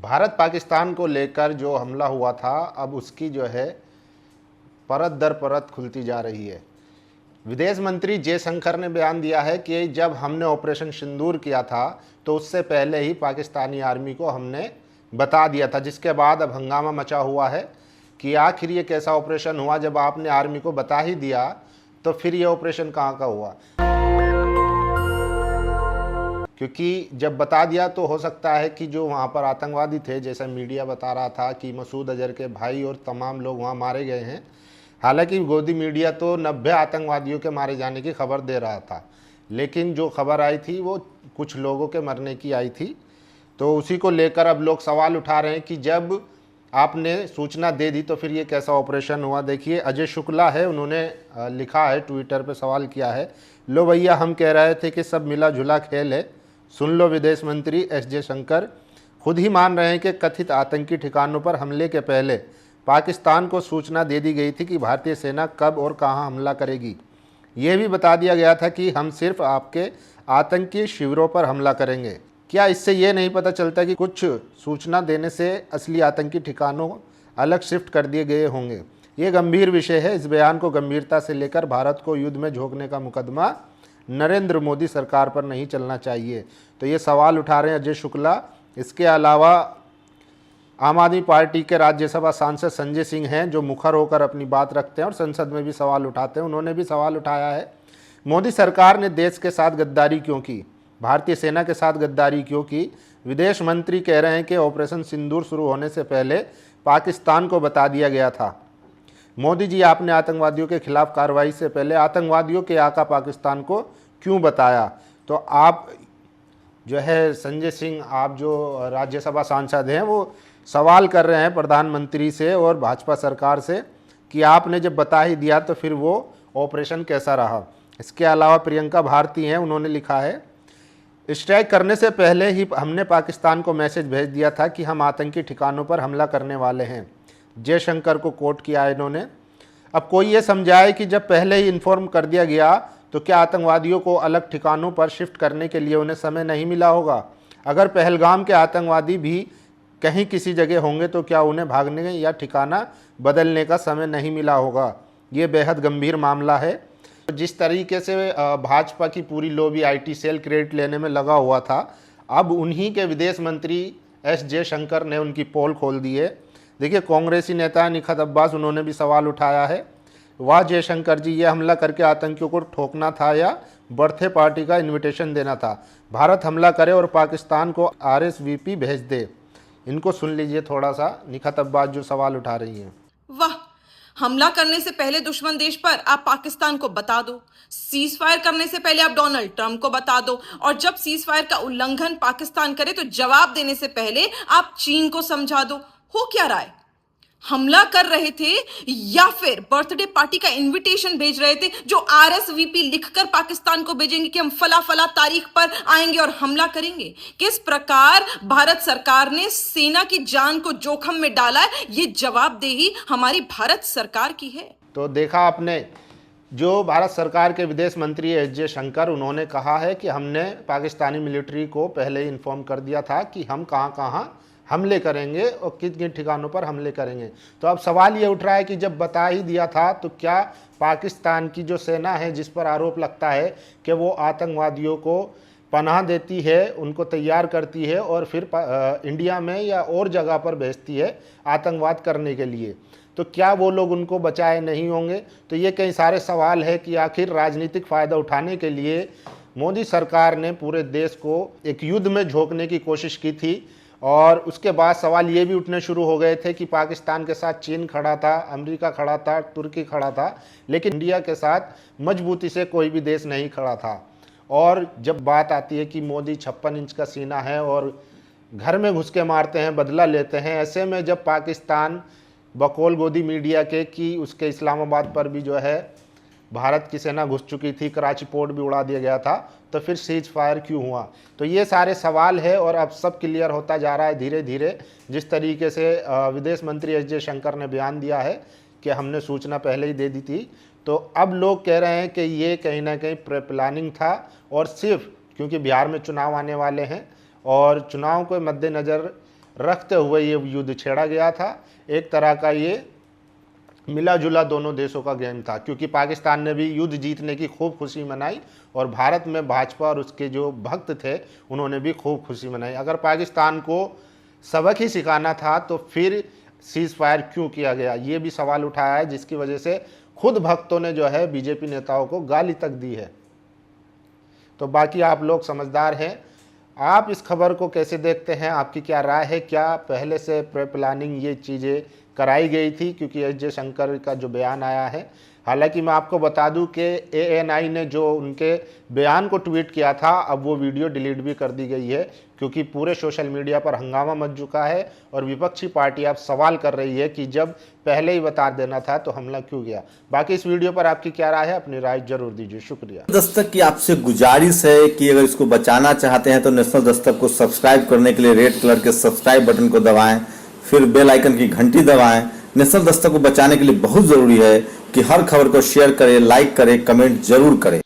भारत पाकिस्तान को लेकर जो हमला हुआ था, अब उसकी जो है परत दर परत खुलती जा रही है। विदेश मंत्री जयशंकर ने बयान दिया है कि जब हमने ऑपरेशन सिंदूर किया था तो उससे पहले ही पाकिस्तानी आर्मी को हमने बता दिया था, जिसके बाद अब हंगामा मचा हुआ है कि आखिर ये कैसा ऑपरेशन हुआ। जब आपने आर्मी को बता ही दिया तो फिर ये ऑपरेशन कहाँ का हुआ, क्योंकि जब बता दिया तो हो सकता है कि जो वहाँ पर आतंकवादी थे, जैसा मीडिया बता रहा था कि मसूद अजहर के भाई और तमाम लोग वहाँ मारे गए हैं। हालांकि गोदी मीडिया तो 90 आतंकवादियों के मारे जाने की खबर दे रहा था, लेकिन जो खबर आई थी वो कुछ लोगों के मरने की आई थी। तो उसी को लेकर अब लोग सवाल उठा रहे हैं कि जब आपने सूचना दे दी तो फिर ये कैसा ऑपरेशन हुआ। देखिए, अजय शुक्ला है, उन्होंने लिखा है, ट्विटर पे सवाल किया है, लो भैया हम कह रहे थे कि सब मिला जुला खेल है, सुन लो विदेश मंत्री एस जयशंकर खुद ही मान रहे हैं कि कथित आतंकी ठिकानों पर हमले के पहले पाकिस्तान को सूचना दे दी गई थी कि भारतीय सेना कब और कहां हमला करेगी। यह भी बता दिया गया था कि हम सिर्फ आपके आतंकी शिविरों पर हमला करेंगे। क्या इससे ये नहीं पता चलता कि कुछ सूचना देने से असली आतंकी ठिकानों अलग शिफ्ट कर दिए गए होंगे। ये गंभीर विषय है। इस बयान को गंभीरता से लेकर भारत को युद्ध में झोंकने का मुकदमा नरेंद्र मोदी सरकार पर नहीं चलना चाहिए। तो ये सवाल उठा रहे हैं अजय शुक्ला। इसके अलावा आम आदमी पार्टी के राज्यसभा सांसद संजय सिंह हैं, जो मुखर होकर अपनी बात रखते हैं और संसद में भी सवाल उठाते हैं। उन्होंने भी सवाल उठाया है, मोदी सरकार ने देश के साथ गद्दारी क्यों की, भारतीय सेना के साथ गद्दारी क्यों की। विदेश मंत्री कह रहे हैं कि ऑपरेशन सिंदूर शुरू होने से पहले पाकिस्तान को बता दिया गया था। मोदी जी, आपने आतंकवादियों के खिलाफ कार्रवाई से पहले आतंकवादियों के आका पाकिस्तान को क्यों बताया। तो आप जो है संजय सिंह, आप जो राज्यसभा सांसद हैं, वो सवाल कर रहे हैं प्रधानमंत्री से और भाजपा सरकार से कि आपने जब बता ही दिया तो फिर वो ऑपरेशन कैसा रहा। इसके अलावा प्रियंका भारती हैं, उन्होंने लिखा है, स्ट्राइक करने से पहले ही हमने पाकिस्तान को मैसेज भेज दिया था कि हम आतंकी ठिकानों पर हमला करने वाले हैं। जयशंकर को कोट किया इन्होंने। अब कोई ये समझाए कि जब पहले ही इन्फॉर्म कर दिया गया तो क्या आतंकवादियों को अलग ठिकानों पर शिफ्ट करने के लिए उन्हें समय नहीं मिला होगा। अगर पहलगाम के आतंकवादी भी कहीं किसी जगह होंगे तो क्या उन्हें भागने या ठिकाना बदलने का समय नहीं मिला होगा। ये बेहद गंभीर मामला है। जिस तरीके से भाजपा की पूरी लॉबी आईटी सेल क्रेडिट लेने में लगा हुआ था, अब उन्हीं के विदेश मंत्री एस जयशंकर ने उनकी पोल खोल दी है। देखिए, कांग्रेसी नेता निखत अब्बास, उन्होंने भी सवाल उठाया है, वाह जयशंकर जी, ये हमला करके आतंकियों को ठोकना था या बर्थडे पार्टी का इनविटेशन देना था। भारत हमला करे और पाकिस्तान को आरएसवीपी भेज दे। इनको सुन लीजिए थोड़ा सा, निखत अब्बास जो सवाल उठा रही हैं। वाह, हमला करने से पहले दुश्मन देश पर आप पाकिस्तान को बता दो, सीज फायर करने से पहले आप डोनाल्ड ट्रंप को बता दो, और जब सीज फायर का उल्लंघन पाकिस्तान करे तो जवाब देने से पहले आप चीन को समझा दो। हो क्या रहा है? हमला कर रहे थे या फिर बर्थडे पार्टी का इनविटेशन भेज रहे थे जो आरएसवीपी लिखकर पाकिस्तान को भेजेंगे कि हम फला फला तारीख पर आएंगे और हमला करेंगे। किस प्रकार भारत सरकार ने सेना की जान को जोखिम में डाला है, ये जवाबदेही हमारी भारत सरकार की है। तो देखा आपने, जो भारत सरकार के विदेश मंत्री एस जयशंकर, उन्होंने कहा है कि हमने पाकिस्तानी मिलिट्री को पहले ही इन्फॉर्म कर दिया था कि हम कहाँ कहाँ हमले करेंगे और किन किन ठिकानों पर हमले करेंगे। तो अब सवाल ये उठ रहा है कि जब बता ही दिया था तो क्या पाकिस्तान की जो सेना है, जिस पर आरोप लगता है कि वो आतंकवादियों को पनाह देती है, उनको तैयार करती है और फिर इंडिया में या और जगह पर भेजती है आतंकवाद करने के लिए, तो क्या वो लोग उनको बचाए नहीं होंगे। तो ये कई सारे सवाल है कि आखिर राजनीतिक फ़ायदा उठाने के लिए मोदी सरकार ने पूरे देश को एक युद्ध में झोंकने की कोशिश की थी। और उसके बाद सवाल ये भी उठने शुरू हो गए थे कि पाकिस्तान के साथ चीन खड़ा था, अमेरिका खड़ा था, तुर्की खड़ा था, लेकिन इंडिया के साथ मजबूती से कोई भी देश नहीं खड़ा था। और जब बात आती है कि मोदी 56 इंच का सीना है और घर में घुस के मारते हैं, बदला लेते हैं, ऐसे में जब पाकिस्तान बकौल गोदी मीडिया के कि उसके इस्लामाबाद पर भी जो है भारत की सेना घुस चुकी थी, कराची पोर्ट भी उड़ा दिया गया था, तो फिर सीज फायर क्यों हुआ। तो ये सारे सवाल है और अब सब क्लियर होता जा रहा है धीरे धीरे। जिस तरीके से विदेश मंत्री एस जयशंकर ने बयान दिया है कि हमने सूचना पहले ही दे दी थी, तो अब लोग कह रहे हैं कि ये कहीं ना कहीं प्री प्लानिंग था और सिर्फ क्योंकि बिहार में चुनाव आने वाले हैं और चुनाव के मद्देनज़र रखते हुए ये युद्ध छेड़ा गया था। एक तरह का ये मिला जुला दोनों देशों का गेम था, क्योंकि पाकिस्तान ने भी युद्ध जीतने की खूब खुशी मनाई और भारत में भाजपा और उसके जो भक्त थे उन्होंने भी खूब खुशी मनाई। अगर पाकिस्तान को सबक ही सिखाना था तो फिर सीज फायर क्यों किया गया, ये भी सवाल उठाया है, जिसकी वजह से खुद भक्तों ने जो है बीजेपी नेताओं को गाली तक दी है। तो बाकी आप लोग समझदार हैं, आप इस खबर को कैसे देखते हैं, आपकी क्या राय है? क्या पहले से प्लानिंग ये चीज़ें कराई गई थी? क्योंकि एस जयशंकर का जो बयान आया है, हालांकि मैं आपको बता दूं कि ANI ने जो उनके बयान को ट्वीट किया था, अब वो वीडियो डिलीट भी कर दी गई है, क्योंकि पूरे सोशल मीडिया पर हंगामा मच चुका है और विपक्षी पार्टी अब सवाल कर रही है कि जब पहले ही बता देना था तो हमला क्यों गया। बाकी इस वीडियो पर आपकी क्या राय है, अपनी राय जरूर दीजिए। शुक्रिया। दस्तक की आपसे गुजारिश है कि अगर इसको बचाना चाहते हैं तो नेशनल दस्तक को सब्सक्राइब करने के लिए रेड कलर के सब्सक्राइब बटन को दबाएं, फिर बेल आइकन की घंटी दबाएं। नेशनल दस्तक को बचाने के लिए बहुत जरूरी है कि हर खबर को शेयर करें, लाइक करें, कमेंट जरूर करें।